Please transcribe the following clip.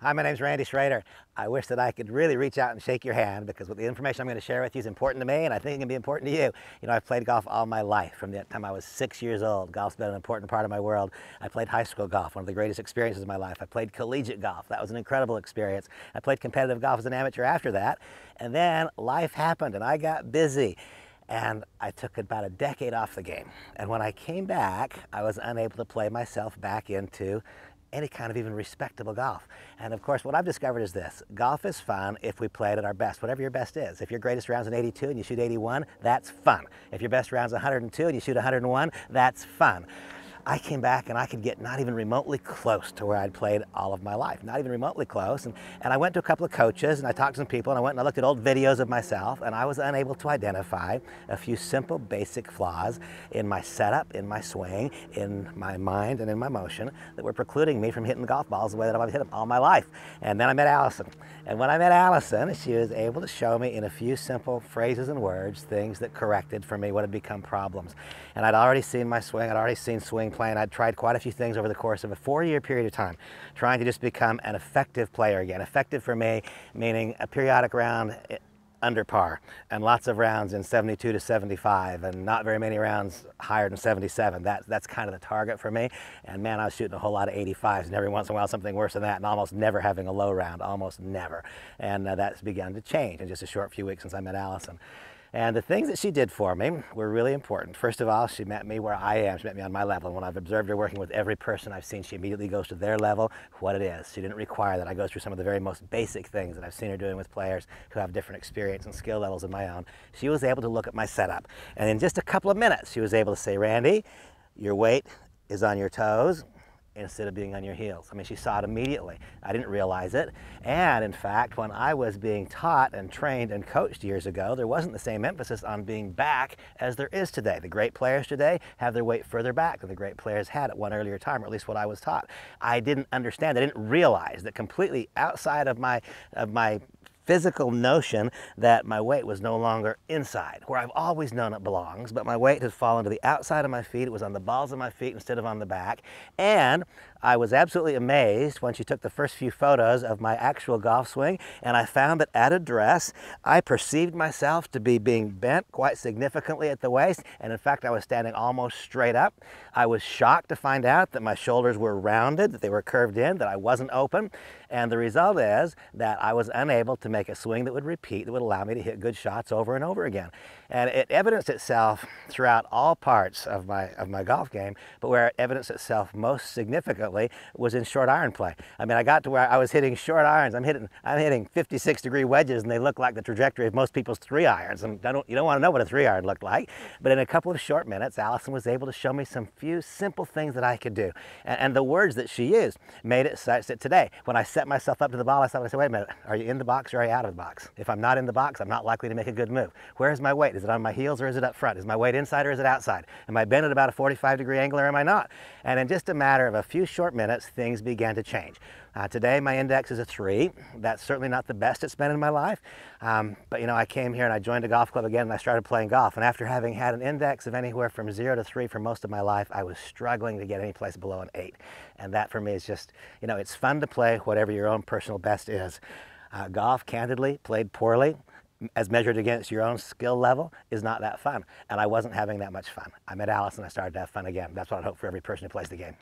Hi, my name's Randy Schrader. I wish that I could really reach out and shake your hand because what the information I'm going to share with you is important to me, and I think it can be important to you. You know, I've played golf all my life. From the time I was 6 years old, golf's been an important part of my world. I played high school golf, one of the greatest experiences of my life. I played collegiate golf. That was an incredible experience. I played competitive golf as an amateur after that, and then life happened and I got busy. And I took about a decade off the game. And when I came back, I was unable to play myself back into any kind of even respectable golf. And of course, what I've discovered is this: golf is fun if we play it at our best, whatever your best is. If your greatest round's an 82 and you shoot 81, that's fun. If your best round's 102 and you shoot 101, that's fun. I came back and I could get not even remotely close to where I'd played all of my life, not even remotely close. And I went to a couple of coaches and I talked to some people and I went and I looked at old videos of myself and I was unable to identify a few simple basic flaws in my setup, in my swing, in my mind and in my motion that were precluding me from hitting golf balls the way that I've hit them all my life. And then I met Allison. And when I met Allison, she was able to show me in a few simple phrases and words things that corrected for me what had become problems. And I'd already seen my swing, I'd already seen swing play, and I'd tried quite a few things over the course of a 4-year period of time, trying to just become an effective player again. Effective for me, meaning a periodic round under par, and lots of rounds in 72 to 75, and not very many rounds higher than 77. That's kind of the target for me. And man, I was shooting a whole lot of 85s, and every once in a while something worse than that, and almost never having a low round, almost never. And that's begun to change in just a short few weeks since I met Allison. And the things that she did for me were really important. First of all, she met me where I am. She met me on my level. And when I've observed her working with every person I've seen, she immediately goes to their level, what it is. She didn't require that I go through some of the very most basic things that I've seen her doing with players who have different experience and skill levels than my own. She was able to look at my setup. And in just a couple of minutes, she was able to say, Randy, your weight is on your toes instead of being on your heels. I mean, she saw it immediately. I didn't realize it. And in fact, when I was being taught and trained and coached years ago, there wasn't the same emphasis on being back as there is today. The great players today have their weight further back than the great players had at one earlier time, or at least what I was taught. I didn't understand, I didn't realize that completely outside of my physical notion that my weight was no longer inside, where I've always known it belongs, but my weight has fallen to the outside of my feet. It was on the balls of my feet instead of on the back. And I was absolutely amazed when she took the first few photos of my actual golf swing, and I found that at address, I perceived myself to be being bent quite significantly at the waist, and in fact, I was standing almost straight up. I was shocked to find out that my shoulders were rounded, that they were curved in, that I wasn't open, and the result is that I was unable to make a swing that would repeat, that would allow me to hit good shots over and over again. And it evidenced itself throughout all parts of my golf game, but where it evidenced itself most significantly was in short iron play. I mean, I got to where I was hitting short irons. I'm hitting 56-degree wedges, and they look like the trajectory of most people's 3-irons. And you don't want to know what a 3-iron looked like. But in a couple of short minutes, Allison was able to show me some few simple things that I could do. And the words that she used made it such that today, when I set myself up to the ball, I said, wait a minute, are you in the box or are you out of the box? If I'm not in the box, I'm not likely to make a good move. Where's my weight? Is it on my heels or is it up front? Is my weight inside or is it outside? Am I bent at about a 45-degree angle or am I not? And in just a matter of a few short minutes, things began to change. Today, my index is a 3. That's certainly not the best it's been in my life. But you know, I came here and I joined a golf club again and I started playing golf. And after having had an index of anywhere from 0 to 3 for most of my life, I was struggling to get any place below an 8. And that for me is just, you know, it's fun to play whatever your own personal best is. Golf, candidly, played poorly, as measured against your own skill level, is not that fun. And I wasn't having that much fun. I met Allison, I started to have fun again. That's what I hope for every person who plays the game.